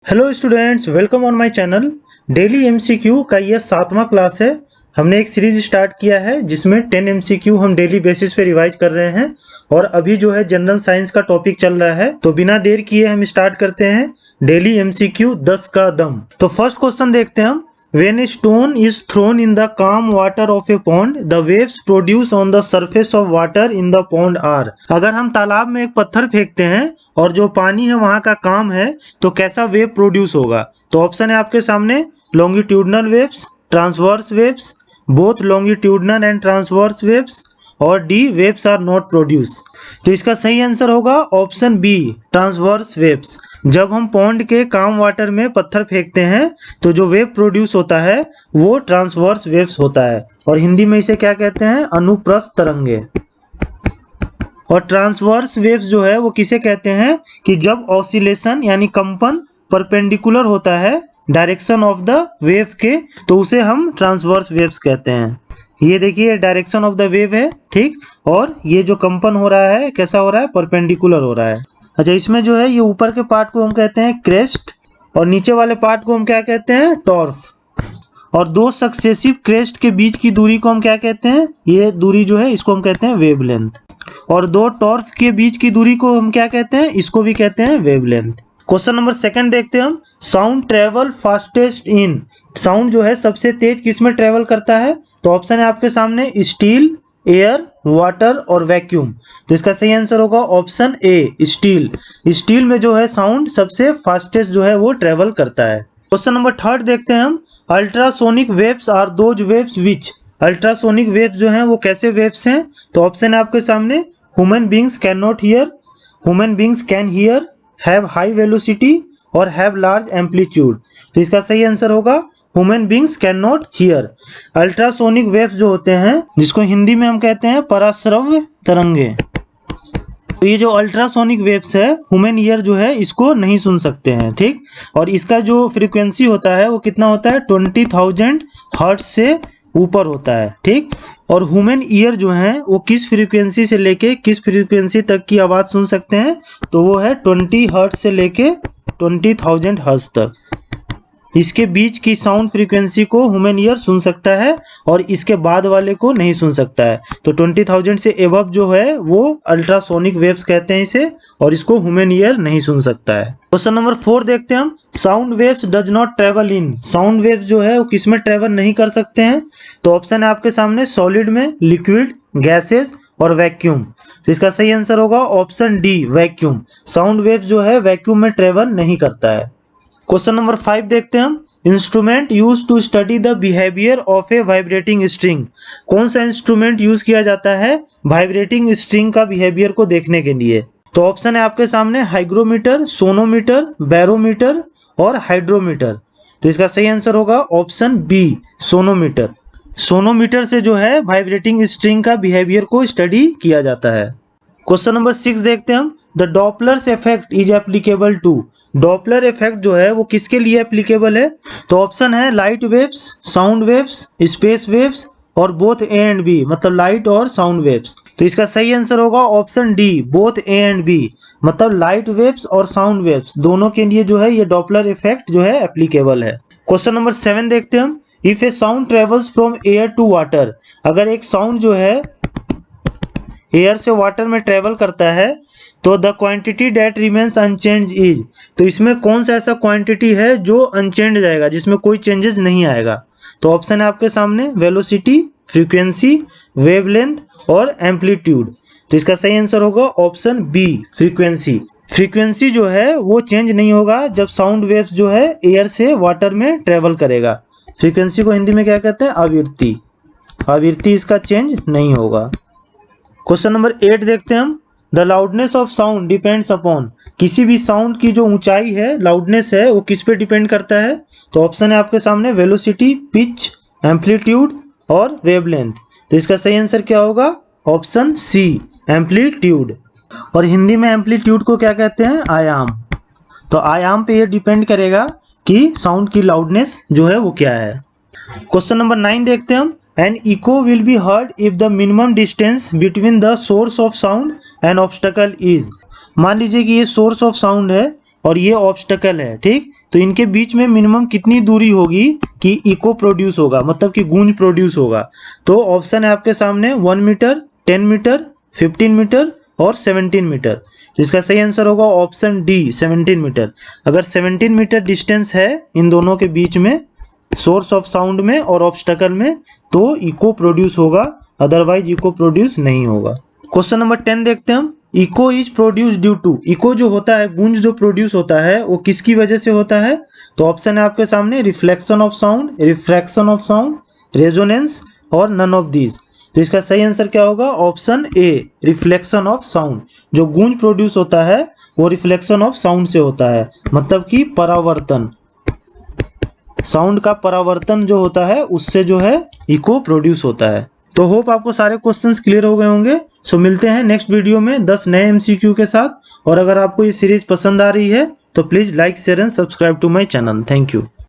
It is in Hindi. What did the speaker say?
Hello students, welcome on my channel. Daily MCQ का यह 7वां क्लास है। हमने एक सीरीज स्टार्ट किया है जिसमें 10 एमसीक्यू हम डेली बेसिस पे रिवाइज कर रहे हैं और अभी जो है जनरल साइंस का टॉपिक चल रहा है। तो बिना देर किए हम स्टार्ट करते हैं डेली एमसीक्यू 10 का दम। तो फर्स्ट क्वेश्चन देखते हैं हम। When a stone is thrown in the calm water of a pond, the waves produced on the surface of water in the pond are। अगर हम तालाब में एक पत्थर फेंकते हैं और जो पानी है वहां का काम है तो कैसा वेव प्रोड्यूस होगा। तो ऑप्शन है आपके सामने longitudinal waves, transverse waves, both longitudinal and transverse waves, और D waves are not produce. तो इसका सही आंसर होगा ऑप्शन बी, ट्रांसवर्स वेव्स। जब हम पॉन्ड के काम वाटर में पत्थर फेंकते हैं तो जो वेव प्रोड्यूस होता है वो ट्रांसवर्स वेव्स होता है और हिंदी में इसे क्या कहते हैं, अनुप्रस्थ तरंगे। और ट्रांसवर्स वेव्स जो है वो किसे कहते हैं कि जब ऑसिलेशन यानी कंपन परपेंडिकुलर होता है डायरेक्शन ऑफ द वेव के, तो उसे हम ट्रांसवर्स वेव्स कहते हैं। ये देखिए डायरेक्शन ऑफ द वेव है, ठीक, और ये जो कंपन हो रहा है कैसा हो रहा है, परपेंडिकुलर हो रहा है। अच्छा, इसमें जो है ये ऊपर के पार्ट को हम कहते हैं क्रेस्ट और नीचे वाले पार्ट को हम क्या कहते हैं, टॉर्फ। और दो सक्सेसिव क्रेस्ट के बीच की दूरी को हम क्या कहते हैं, ये दूरी जो है इसको हम कहते हैं वेवलेंथ। और दो टॉर्फ के बीच की दूरी को हम क्या कहते हैं, इसको भी कहते हैं वेवलेंथ। क्वेश्चन नंबर सेकंड देखते हैं हम। Sound travel fastest in. Sound जो है सबसे तेज किस में ट्रेवल करता है। तो ऑप्शन है आपके सामने स्टील, एयर, वाटर और वैक्यूम। तो इसका सही आंसर होगा ऑप्शन ए, स्टील। स्टील में जो है साउंड सबसे फास्टेस्ट जो है वो ट्रेवल करता है। क्वेश्चन नंबर थर्ड देखते हैं हम। Ultrasonic waves are those waves which. Ultrasonic waves जो हैं वो कैसे वेव्स हैं। तो ऑप्शन है आपके सामने human beings can not here, human beings can hear, have high velocity और हैव लार्ज एम्पलीट्यूड। तो इसका सही आंसर होगा human beings can not here. Ultrasonic waves जो होते हैं जिसको हिंदी में हम कहते हैं पराश्रव्य तरंगे। तो ये जो अल्ट्रासोनिक वेव्स है ह्यूमन ईयर जो है इसको नहीं सुन सकते हैं, ठीक। और इसका जो फ्रीक्वेंसी होता है वो कितना होता है, 20,000 हर्ट्ज से ऊपर होता है, ठीक। और ह्यूमन ईयर जो है वो किस फ्रीक्वेंसी से लेके किस फ्रीक्वेंसी तक की आवाज सुन सकते हैं, तो वो है 20 हर्ट्ज से लेके 20,000 हर्ट्ज तक। इसके बीच की साउंड फ्रीक्वेंसी को ह्यूमन ईयर सुन सकता है और इसके बाद वाले को नहीं सुन सकता है। तो 20,000 से एबव जो है वो अल्ट्रासोनिक वेव्स कहते हैं इसे, और इसको ह्यूमन ईयर नहीं सुन सकता है। क्वेश्चन नंबर 4 देखते हैं हम। Sound waves does not travel in. Sound waves जो है वो किस में ट्रेवल नहीं कर सकते हैं। तो ऑप्शन है आपके सामने सॉलिड में, लिक्विड, गैसेज और वैक्यूम। तो इसका सही आंसर होगा option D, vacuum. Sound waves जो है वैक्यूम में ट्रेवल नहीं करता है। क्वेश्चन नंबर 5 देखते हैं हम। Instrument use to study the behaviour of a vibrating string. कौन सा इंस्ट्रूमेंट यूज किया जाता है वाइब्रेटिंग स्ट्रिंग का बिहेवियर को देखने के लिए। तो ऑप्शन है आपके सामने हाइग्रोमीटर, सोनोमीटर, बैरोमीटर और हाइड्रोमीटर। तो इसका सही आंसर होगा ऑप्शन बी, सोनोमीटर। सोनोमीटर से जो है वाइब्रेटिंग स्ट्रिंग का बिहेवियर को स्टडी किया जाता है। क्वेश्चन नंबर 6 देखते हैं हम। The Doppler's effect is applicable to. Doppler effect जो है वो किसके लिए एप्लीकेबल है। तो ऑप्शन है light waves, sound waves, space waves और बोथ ए एंड बी, मतलब लाइट और साउंड वेव्स। तो इसका सही आंसर होगा option D, both A and B, मतलब लाइट वेव्स और साउंड वेव्स दोनों के लिए जो है ये डॉपलर इफेक्ट जो है एप्लीकेबल है। क्वेश्चन नंबर 7 देखते हैं हम। If a sound travels from air to water. अगर एक साउंड जो है एयर से वाटर में ट्रेवल करता है तो the quantity that remains unchanged is. तो इसमें कौन सा ऐसा क्वांटिटी है जो अनचेंज जाएगा, जिसमें कोई चेंजेस नहीं आएगा। तो ऑप्शन है आपके सामने वेलोसिटी, फ्रीक्वेंसी, वेवलेंथ और एम्पलीट्यूड। तो इसका सही आंसर होगा ऑप्शन बी, फ्रीक्वेंसी। फ्रीक्वेंसी जो है वो चेंज नहीं होगा जब साउंड वेव्स जो है एयर से वाटर में ट्रेवल करेगा। फ्रीक्वेंसी को हिंदी में क्या कहते हैं, आवृत्ति। आवृत्ति इसका चेंज नहीं होगा। क्वेश्चन नंबर 8 देखते हैं हम। The loudness of sound depends upon. किसी भी साउंड की जो ऊंचाई है, लाउडनेस है, वो किस पे डिपेंड करता है। तो ऑप्शन है आपके सामने वेलोसिटी, पिच, एम्पलीट्यूड और वेवलेंथ। तो इसका सही आंसर क्या होगा, ऑप्शन सी, एम्पलीट्यूड। और हिंदी में एम्पलीट्यूड को क्या कहते हैं, आयाम। तो आयाम पे ये डिपेंड करेगा कि साउंड की लाउडनेस जो है वो क्या है। क्वेश्चन नंबर 9 देखते हैं हम। An echo will be heard if the minimum distance between the source of sound and obstacle is। मान लीजिए कि ये सोर्स ऑफ साउंड है, और ये ऑब्स्टकल है, ठीक। तो इनके बीच में मिनिमम कितनी दूरी होगी कि इको प्रोड्यूस होगा, मतलब कि गूंज प्रोड्यूस होगा। तो ऑप्शन है आपके सामने 1 मीटर, 10 मीटर, 15 मीटर और 17 मीटर। तो इसका सही आंसर होगा ऑप्शन डी 17 मीटर। अगर 17 मीटर डिस्टेंस है इन दोनों के बीच में, सोर्स ऑफ साउंड में और ऑब्स्टकल में, तो इको प्रोड्यूस होगा, अदरवाइज इको प्रोड्यूस नहीं होगा। क्वेश्चन नंबर 10 देखते हैं हम। Eco is produce due to, eco जो होता है, गूंज जो प्रोड्यूस होता है वो किसकी वजह से होता है। तो ऑप्शन है आपके सामने reflection of sound, refraction of sound, resonance और नन ऑफ दीज। तो इसका सही आंसर क्या होगा, option a reflection of sound. जो गूंज प्रोड्यूस होता है वो रिफ्लेक्शन ऑफ साउंड से होता है, मतलब कि परावर्तन, साउंड का परावर्तन जो होता है उससे जो है इको प्रोड्यूस होता है। तो होप आपको सारे क्वेश्चंस क्लियर हो गए होंगे। सो मिलते हैं नेक्स्ट वीडियो में 10 नए एमसीक्यू के साथ। और अगर आपको ये सीरीज पसंद आ रही है तो please like, share and subscribe to my channel. Thank you.